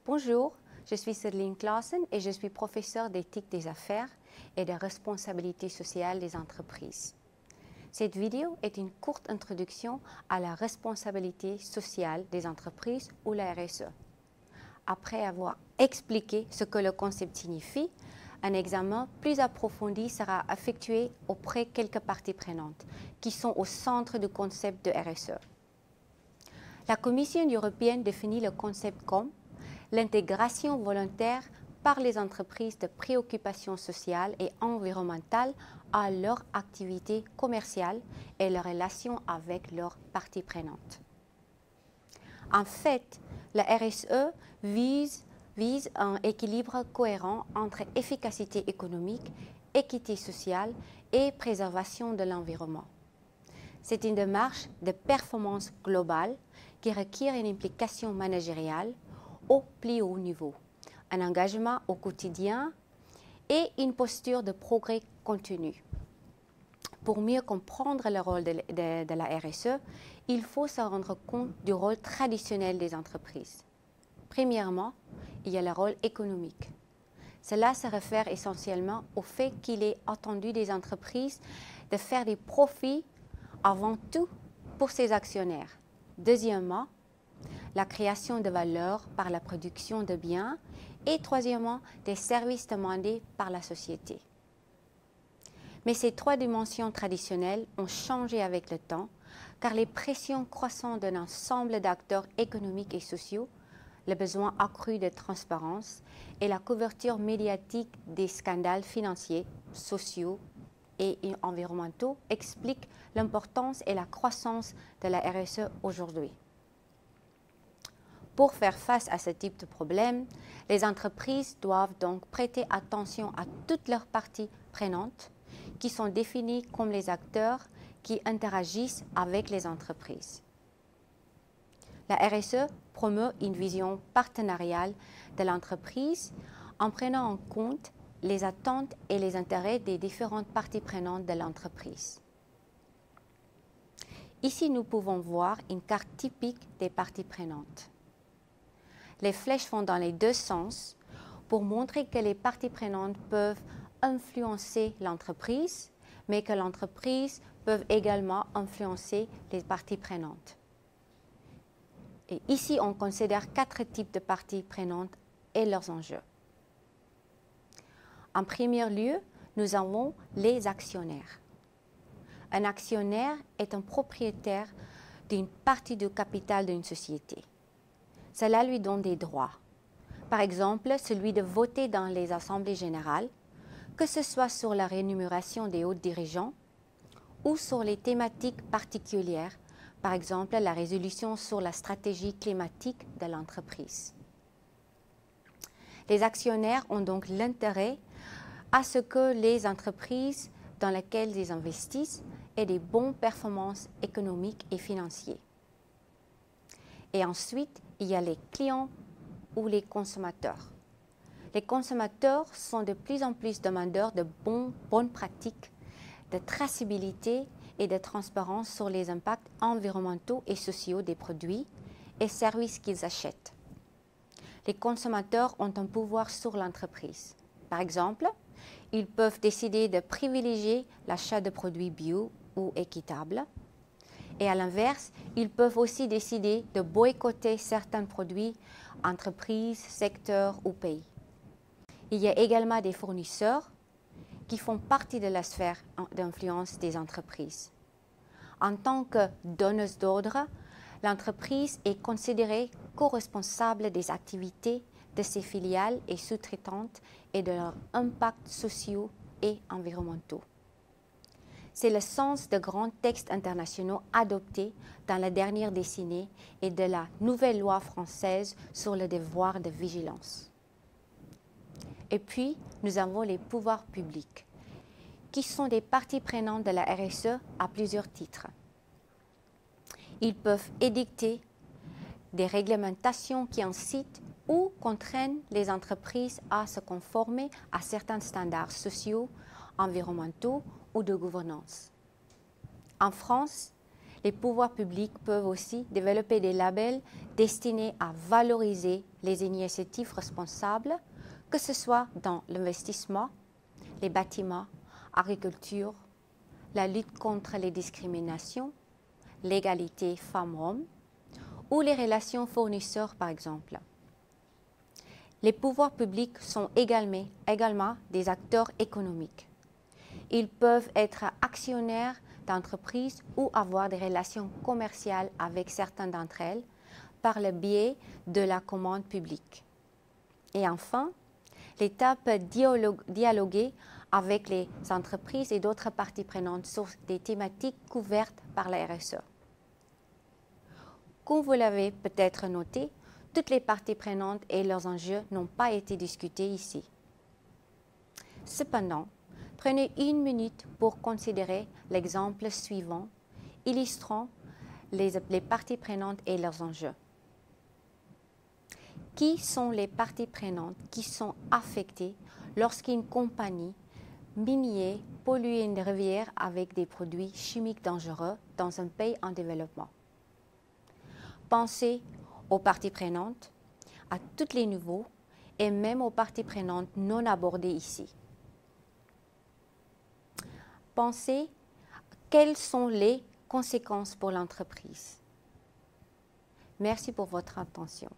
Bonjour, je suis Céline Claassen et je suis professeure d'éthique des affaires et de responsabilité sociale des entreprises. Cette vidéo est une courte introduction à la responsabilité sociale des entreprises ou la RSE. Après avoir expliqué ce que le concept signifie, un examen plus approfondi sera effectué auprès de quelques parties prenantes qui sont au centre du concept de RSE. La Commission européenne définit le concept comme l'intégration volontaire par les entreprises de préoccupations sociales et environnementales à leur activité commerciale et leurs relations avec leurs parties prenantes. En fait, la RSE vise un équilibre cohérent entre efficacité économique, équité sociale et préservation de l'environnement. C'est une démarche de performance globale qui requiert une implication managériale au plus haut niveau, un engagement au quotidien et une posture de progrès continu. Pour mieux comprendre le rôle de la RSE, il faut se rendre compte du rôle traditionnel des entreprises. Premièrement, il y a le rôle économique. Cela se réfère essentiellement au fait qu'il est attendu des entreprises de faire des profits avant tout pour ses actionnaires. Deuxièmement, la création de valeur par la production de biens et troisièmement, des services demandés par la société. Mais ces trois dimensions traditionnelles ont changé avec le temps car les pressions croissantes d'un ensemble d'acteurs économiques et sociaux, le besoin accru de transparence et la couverture médiatique des scandales financiers, sociaux et environnementaux expliquent l'importance et la croissance de la RSE aujourd'hui. Pour faire face à ce type de problème, les entreprises doivent donc prêter attention à toutes leurs parties prenantes qui sont définies comme les acteurs qui interagissent avec les entreprises. La RSE promeut une vision partenariale de l'entreprise en prenant en compte les attentes et les intérêts des différentes parties prenantes de l'entreprise. Ici, nous pouvons voir une carte typique des parties prenantes. Les flèches vont dans les deux sens pour montrer que les parties prenantes peuvent influencer l'entreprise, mais que l'entreprise peut également influencer les parties prenantes. Et ici, on considère 4 types de parties prenantes et leurs enjeux. En premier lieu, nous avons les actionnaires. Un actionnaire est un propriétaire d'une partie du capital d'une société. Cela lui donne des droits. Par exemple, celui de voter dans les assemblées générales, que ce soit sur la rémunération des hauts dirigeants ou sur les thématiques particulières, par exemple la résolution sur la stratégie climatique de l'entreprise. Les actionnaires ont donc l'intérêt à ce que les entreprises dans lesquelles ils investissent aient des bonnes performances économiques et financières. Et ensuite, il y a les clients ou les consommateurs. Les consommateurs sont de plus en plus demandeurs de bonnes pratiques, de traçabilité et de transparence sur les impacts environnementaux et sociaux des produits et services qu'ils achètent. Les consommateurs ont un pouvoir sur l'entreprise. Par exemple, ils peuvent décider de privilégier l'achat de produits bio ou équitables. Et à l'inverse, ils peuvent aussi décider de boycotter certains produits, entreprises, secteurs ou pays. Il y a également des fournisseurs qui font partie de la sphère d'influence des entreprises. En tant que donneuse d'ordre, l'entreprise est considérée co-responsable des activités de ses filiales et sous-traitantes et de leurs impacts sociaux et environnementaux. C'est le sens de grands textes internationaux adoptés dans la dernière décennie et de la nouvelle loi française sur le devoir de vigilance. Et puis, nous avons les pouvoirs publics, qui sont des parties prenantes de la RSE à plusieurs titres. Ils peuvent édicter des réglementations qui incitent ou contraignent les entreprises à se conformer à certains standards sociaux, environnementaux ou de gouvernance. En France, Les pouvoirs publics peuvent aussi développer des labels destinés à valoriser les initiatives responsables, que ce soit dans l'investissement, les bâtiments, l'agriculture, la lutte contre les discriminations, l'égalité femmes-hommes ou les relations fournisseurs par exemple. Les pouvoirs publics sont également des acteurs économiques. Ils peuvent être actionnaires d'entreprises ou avoir des relations commerciales avec certaines d'entre elles par le biais de la commande publique. Et enfin, l'État peut dialoguer avec les entreprises et d'autres parties prenantes sur des thématiques couvertes par la RSE. Comme vous l'avez peut-être noté, toutes les parties prenantes et leurs enjeux n'ont pas été discutés ici. Cependant, prenez une minute pour considérer l'exemple suivant, illustrant les parties prenantes et leurs enjeux. Qui sont les parties prenantes qui sont affectées lorsqu'une compagnie minière pollue une rivière avec des produits chimiques dangereux dans un pays en développement? Pensez aux parties prenantes, à tous les niveaux et même aux parties prenantes non abordées ici. Pensez quelles sont les conséquences pour l'entreprise. Merci pour votre attention.